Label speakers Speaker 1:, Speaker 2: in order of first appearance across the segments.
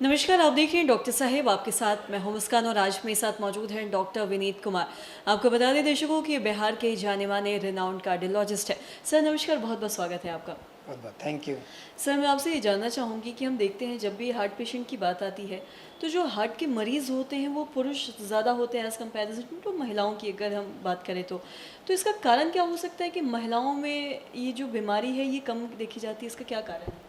Speaker 1: नमस्कार, आप देख रहे हैं डॉक्टर साहेब। आपके साथ मैं हूं मुस्कान और आज मेरे साथ मौजूद हैं डॉक्टर विनीत कुमार। आपको बता दें दर्शकों कि बिहार के जाने माने रिनाउंड कार्डियोलॉजिस्ट है। सर नमस्कार, बहुत बहुत स्वागत है आपका।
Speaker 2: बहुत बहुत थैंक यू।
Speaker 1: सर मैं आपसे ये जानना चाहूँगी कि हम देखते हैं जब भी हार्ट पेशेंट की बात आती है तो जो हार्ट के मरीज़ होते हैं वो पुरुष ज़्यादा होते हैं एज़ कम्पेरिजन टू महिलाओं की अगर हम बात करें तो इसका कारण क्या हो सकता है कि महिलाओं में ये जो बीमारी है ये कम देखी जाती है, इसका क्या कारण है?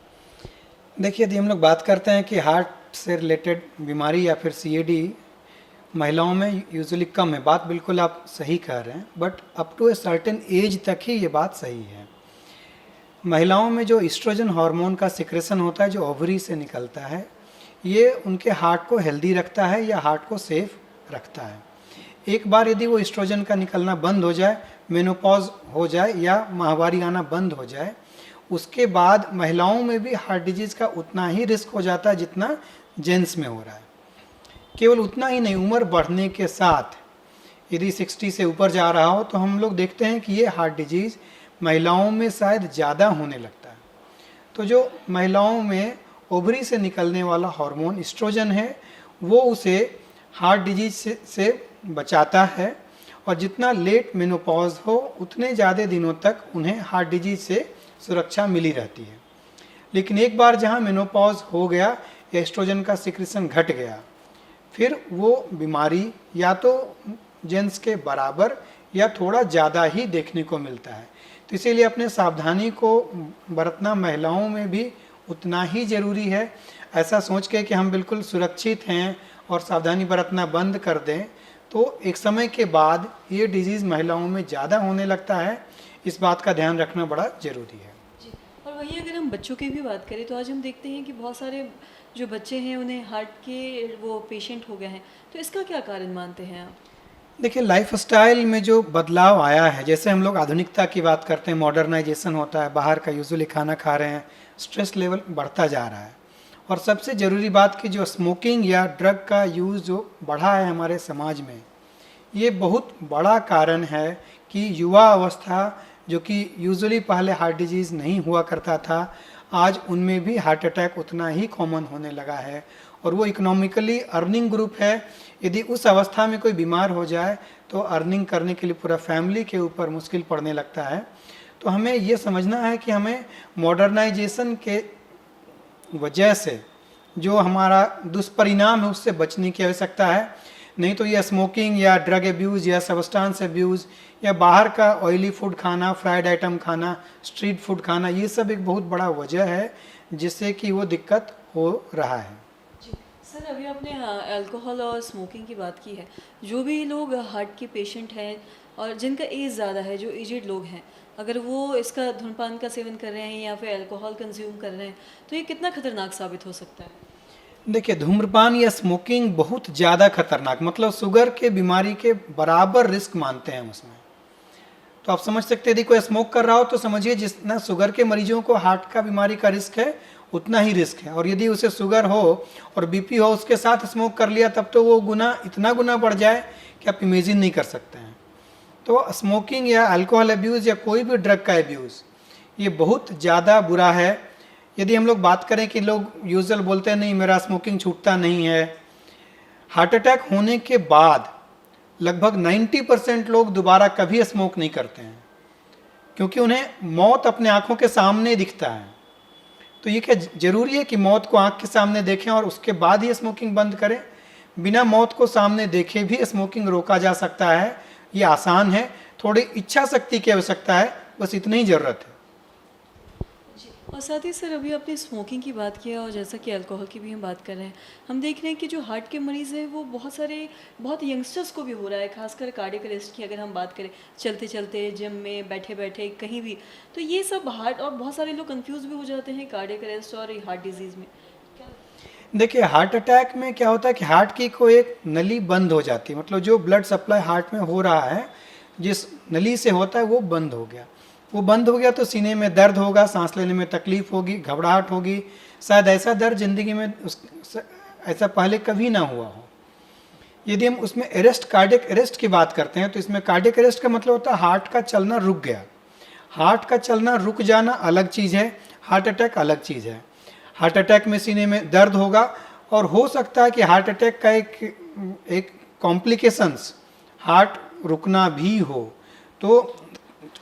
Speaker 2: देखिए, यदि हम लोग बात करते हैं कि हार्ट से रिलेटेड बीमारी या फिर सीएडी महिलाओं में यूजुअली कम है, बात बिल्कुल आप सही कह रहे हैं, but up to a certain age तक ही ये बात सही है। महिलाओं में जो ईस्ट्रोजन हार्मोन का सिक्रेशन होता है जो ओवरी से निकलता है, ये उनके हार्ट को हेल्दी रखता है या हार्ट को सेफ रखता है। एक बार यदि वो ईस्ट्रोजन का निकलना बंद हो जाए, मेनोपॉज हो जाए या माहवारी आना बंद हो जाए, उसके बाद महिलाओं में भी हार्ट डिजीज़ का उतना ही रिस्क हो जाता है जितना जेंट्स में हो रहा है। केवल उतना ही नहीं, उम्र बढ़ने के साथ यदि 60 से ऊपर जा रहा हो तो हम लोग देखते हैं कि ये हार्ट डिजीज़ महिलाओं में शायद ज़्यादा होने लगता है। तो जो महिलाओं में ओवरी से निकलने वाला हार्मोन ईस्ट्रोजन है वो उसे हार्ट डिजीज से बचाता है, और जितना लेट मेनोपॉज हो उतने ज़्यादा दिनों तक उन्हें हार्ट डिजीज से सुरक्षा मिली रहती है। लेकिन एक बार जहाँ मेनोपॉज हो गया या एस्ट्रोजन का सिक्रेशन घट गया, फिर वो बीमारी या तो जेंट्स के बराबर या थोड़ा ज़्यादा ही देखने को मिलता है। तो इसीलिए अपने सावधानी को बरतना महिलाओं में भी उतना ही ज़रूरी है। ऐसा सोच के कि हम बिल्कुल सुरक्षित हैं और सावधानी बरतना बंद कर दें तो एक समय के बाद ये डिजीज़ महिलाओं में ज़्यादा होने लगता है। इस बात का ध्यान रखना बड़ा ज़रूरी है।
Speaker 1: जी। और वहीं अगर हम बच्चों की भी बात करें तो आज हम देखते हैं कि बहुत सारे जो बच्चे हैं उन्हें हार्ट के वो पेशेंट हो गए हैं, तो इसका क्या कारण मानते हैं आप?
Speaker 2: देखिए, लाइफ स्टाइल में जो बदलाव आया है, जैसे हम लोग आधुनिकता की बात करते हैं, मॉडर्नाइजेशन होता है, बाहर का यूजुअली खाना खा रहे हैं, स्ट्रेस लेवल बढ़ता जा रहा है। और सबसे ज़रूरी बात कि जो स्मोकिंग या ड्रग का यूज़ जो बढ़ा है हमारे समाज में, ये बहुत बड़ा कारण है कि युवा अवस्था जो कि यूजुअली पहले हार्ट डिजीज़ नहीं हुआ करता था, आज उनमें भी हार्ट अटैक उतना ही कॉमन होने लगा है। और वो इकोनॉमिकली अर्निंग ग्रुप है। यदि उस अवस्था में कोई बीमार हो जाए तो अर्निंग करने के लिए पूरा फैमिली के ऊपर मुश्किल पड़ने लगता है। तो हमें ये समझना है कि हमें मॉडर्नाइजेशन के वजह से जो हमारा दुष्परिणाम है उससे बचने की आवश्यकता है। नहीं तो ये स्मोकिंग या ड्रग एब्यूज़ या सब्सटेंस एब्यूज़ या बाहर का ऑयली फूड खाना, फ्राइड आइटम खाना, स्ट्रीट फूड खाना, ये सब एक बहुत बड़ा वजह है जिससे कि वो दिक्कत हो रहा है।
Speaker 1: जी। सर अभी आपने अल्कोहल और स्मोकिंग की बात की है। जो भी लोग हार्ट के पेशेंट हैं और जिनका एज ज़्यादा है, जो एजेड लोग हैं, अगर वो इसका धूम्रपान का सेवन कर रहे हैं या फिर अल्कोहल कंज्यूम कर रहे हैं तो ये कितना खतरनाक साबित हो सकता है?
Speaker 2: देखिए, धूम्रपान या स्मोकिंग बहुत ज़्यादा खतरनाक, मतलब शुगर के बीमारी के बराबर रिस्क मानते हैं उसमें। तो आप समझ सकते हैं, यदि कोई स्मोक कर रहा हो तो समझिए जितना शुगर के मरीजों को हार्ट का बीमारी का रिस्क है उतना ही रिस्क है। और यदि उसे शुगर हो और बीपी हो, उसके साथ स्मोक कर लिया, तब तो वो इतना गुना बढ़ जाए कि आप इमेजिन नहीं कर सकते हैं। तो स्मोकिंग या अल्कोहल एब्यूज़ या कोई भी ड्रग का एब्यूज़ ये बहुत ज़्यादा बुरा है। यदि हम लोग बात करें कि लोग यूजुअल बोलते हैं नहीं मेरा स्मोकिंग छूटता नहीं है, हार्ट अटैक होने के बाद लगभग 90% लोग दोबारा कभी स्मोक नहीं करते हैं, क्योंकि उन्हें मौत अपने आंखों के सामने दिखता है। तो ये क्या जरूरी है कि मौत को आंख के सामने देखें और उसके बाद ही स्मोकिंग बंद करें? बिना मौत को सामने देखे भी स्मोकिंग रोका जा सकता है। ये आसान है, थोड़ी इच्छा शक्ति की आवश्यकता है, बस इतनी ही ज़रूरत है।
Speaker 1: जी। और साथ ही सर अभी आपने स्मोकिंग की बात किया और जैसा कि अल्कोहल की भी हम बात कर रहे हैं, हम देख रहे हैं कि जो हार्ट के मरीज़ हैं वो बहुत यंगस्टर्स को भी हो रहा है, खासकर कार्डियक अरेस्ट की अगर हम बात करें, चलते चलते, जिम में, बैठे बैठे, कहीं भी। तो ये सब हार्ट, और बहुत सारे लोग कंफ्यूज भी हो जाते हैं कार्डियक अरेस्ट और हार्ट डिजीज़ में। क्या?
Speaker 2: देखिए, हार्ट अटैक में क्या होता है कि हार्ट की कोई एक नली बंद हो जाती है, मतलब जो ब्लड सप्लाई हार्ट में हो रहा है जिस नली से होता है वो बंद हो गया। वो बंद हो गया तो सीने में दर्द होगा, सांस लेने में तकलीफ होगी, घबराहट होगी। शायद ऐसा दर्द जिंदगी में ऐसा पहले कभी ना हुआ हो। यदि हम उसमें अरेस्ट, कार्डियक अरेस्ट की बात करते हैं, तो इसमें कार्डियक अरेस्ट का मतलब होता है हार्ट का चलना रुक गया। हार्ट का चलना रुक जाना अलग चीज़ है, हार्ट अटैक अलग चीज़ है। हार्ट अटैक में सीने में दर्द होगा और हो सकता है कि हार्ट अटैक का एक कॉम्प्लिकेशंस हार्ट रुकना भी हो। तो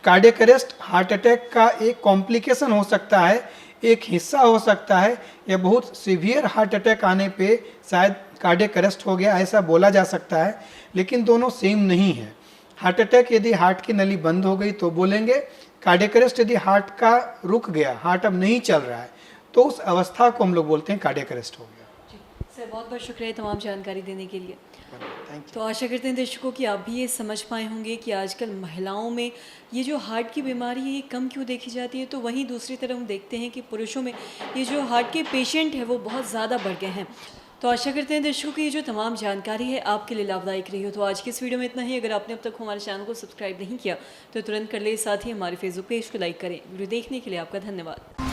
Speaker 2: कार्डियक अरेस्ट हार्ट अटैक का एक कॉम्प्लिकेशन हो सकता है, एक हिस्सा हो सकता है, या बहुत सीवियर हार्ट अटैक आने पे शायद कार्डियक अरेस्ट हो गया ऐसा बोला जा सकता है, लेकिन दोनों सेम नहीं है। हार्ट अटैक यदि हार्ट की नली बंद हो गई तो बोलेंगे, कार्डियक अरेस्ट यदि हार्ट का रुक गया, हार्ट अब नहीं चल रहा है, तो उस अवस्था को हम लोग बोलते हैं कार्डियक अरेस्ट हो गया।
Speaker 1: जी सर, बहुत बहुत शुक्रिया तमाम जानकारी देने के लिए।
Speaker 2: Thank you.
Speaker 1: तो आशा करते हैं दर्शकों कि आप भी ये समझ पाए होंगे कि आजकल महिलाओं में ये जो हार्ट की बीमारी है ये कम क्यों देखी जाती है, तो वहीं दूसरी तरफ हम देखते हैं कि पुरुषों में ये जो हार्ट के पेशेंट हैं वो बहुत ज़्यादा बढ़ गए हैं। तो आशा करते हैं दर्शकों की ये जो तमाम जानकारी है आपके लिए लाभदायक रही हो। तो आज की इस वीडियो में इतना ही। अगर आपने अब तक हमारे चैनल को सब्सक्राइब नहीं किया तो तुरंत कर ले, साथ ही हमारे फेसबुक पेज को लाइक करें। वीडियो देखने के लिए आपका धन्यवाद।